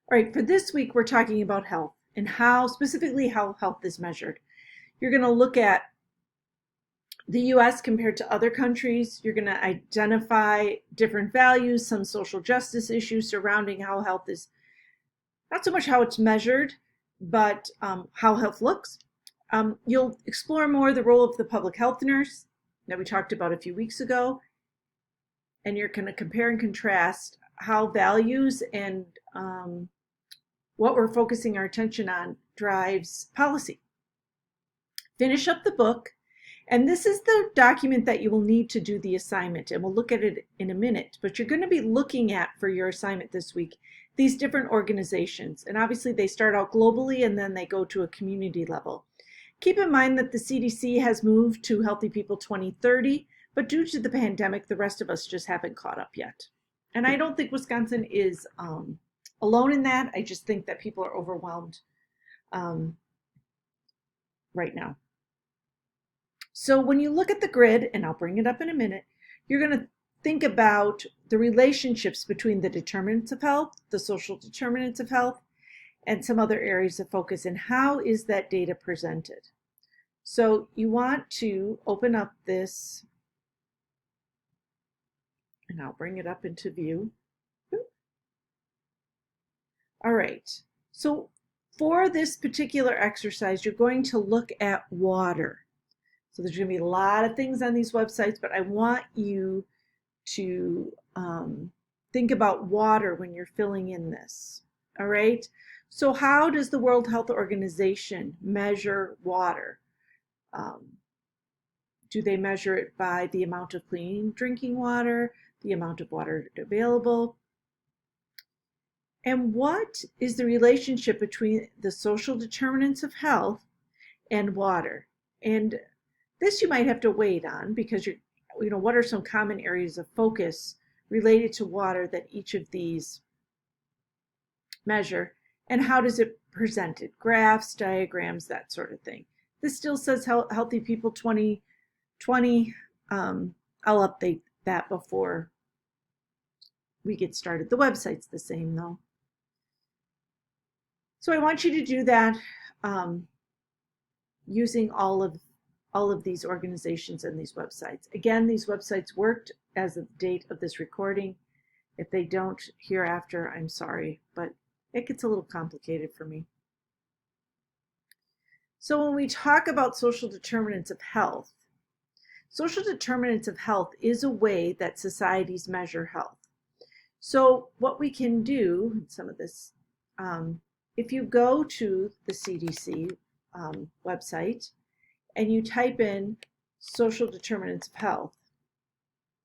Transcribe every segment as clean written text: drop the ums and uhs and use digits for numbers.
All right, for this week, we're talking about health and specifically how health is measured. You're going to look at the US compared to other countries. You're going to identify different values, some social justice issues surrounding how health is, not so much how it's measured, but how health looks. You'll explore more the role of the public health nurse that we talked about a few weeks ago. And you're going to compare and contrast how values and what we're focusing our attention on drives policy. Finish up the book, and this is the document that you will need to do the assignment, and we'll look at it in a minute, but you're going to be looking at, for your assignment this week, these different organizations, and obviously they start out globally and then they go to a community level. Keep in mind that the CDC has moved to Healthy People 2030, but due to the pandemic, the rest of us just haven't caught up yet. And I don't think Wisconsin is alone in that. I just think that people are overwhelmed right now. So when you look at the grid, and I'll bring it up in a minute, you're going to think about the relationships between the determinants of health, the social determinants of health, and some other areas of focus, and how is that data presented. So you want to open up this, and I'll bring it up into view. All right, so for this particular exercise, you're going to look at water. So there's going to be a lot of things on these websites, but I want you to think about water when you're filling in this. All right, so how does the World Health Organization measure water? Do they measure it by the amount of clean drinking water, the amount of water available? And what is the relationship between the social determinants of health and water? And this you might have to wait on because what are some common areas of focus related to water that each of these measure, and how does it present it? Graphs, diagrams, that sort of thing. This still says Healthy People 2020. I'll update that before we get started. The website's the same though. So I want you to do that using all of these organizations and these websites. Again, these websites worked as of the date of this recording. If they don't hereafter, I'm sorry, but it gets a little complicated for me. So when we talk about social determinants of health is a way that societies measure health. So what we can do, some of this, if you go to the CDC website and you type in social determinants of health,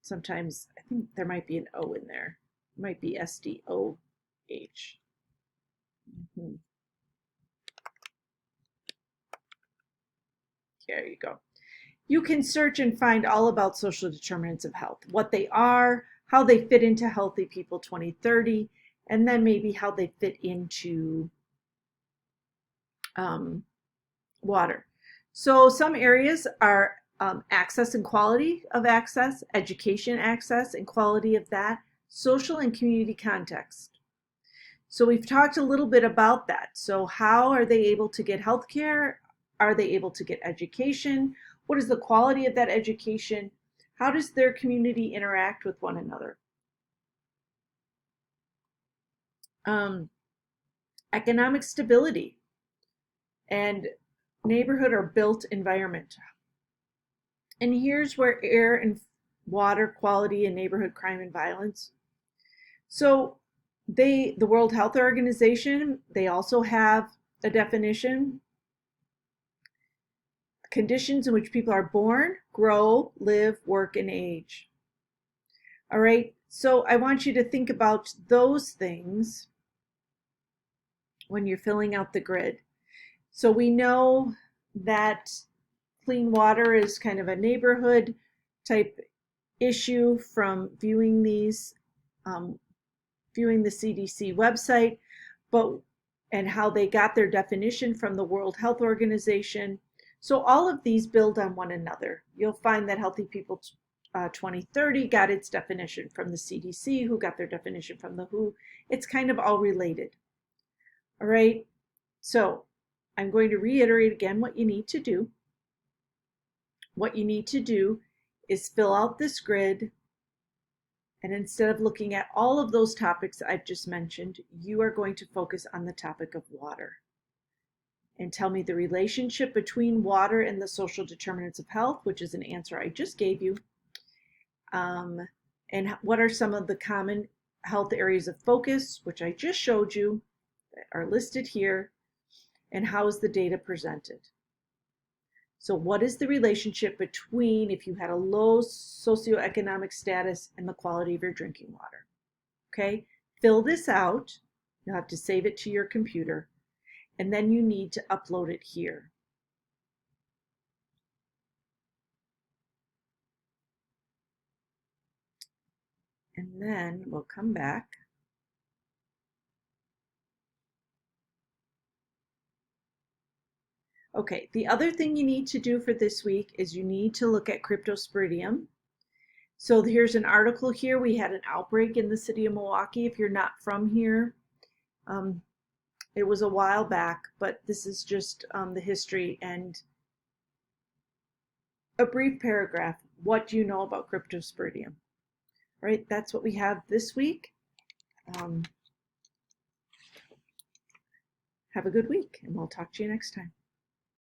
sometimes I think there might be an O in there. It might be SDOH. There you go. You can search and find all about social determinants of health, what they are, how they fit into Healthy People 2030, and then maybe how they fit into water. So some areas are access and quality of access, education access and quality of that, social and community context. So we've talked a little bit about that. So how are they able to get health care? Are they able to get education? What is the quality of that education? How does their community interact with one another? Economic stability and neighborhood or built environment. And here's where air and water quality and neighborhood crime and violence. So the World Health Organization, they also have a definition. Conditions in which people are born, grow, live, work, and age. All right, so I want you to think about those things when you're filling out the grid. So we know that clean water is kind of a neighborhood type issue from viewing these, viewing the CDC website, and how they got their definition from the World Health Organization. So all of these build on one another. You'll find that Healthy People 2030 got its definition from the CDC, who got their definition from the WHO. It's kind of all related. All right, so I'm going to reiterate again what you need to do. What you need to do is fill out this grid, and instead of looking at all of those topics I've just mentioned, you are going to focus on the topic of water. And tell me the relationship between water and the social determinants of health, which is an answer I just gave you. And what are some of the common health areas of focus, which I just showed you, that are listed here, and how is the data presented? So what is the relationship between if you had a low socioeconomic status and the quality of your drinking water? Okay, fill this out. You'll have to save it to your computer, and then you need to upload it here. And then we'll come back. Okay, the other thing you need to do for this week is you need to look at Cryptosporidium. So here's an article here. We had an outbreak in the city of Milwaukee. If you're not from here, it was a while back, but this is just the history and a brief paragraph. What do you know about Cryptosporidium? Right, that's what we have this week. Have a good week, and we'll talk to you next time.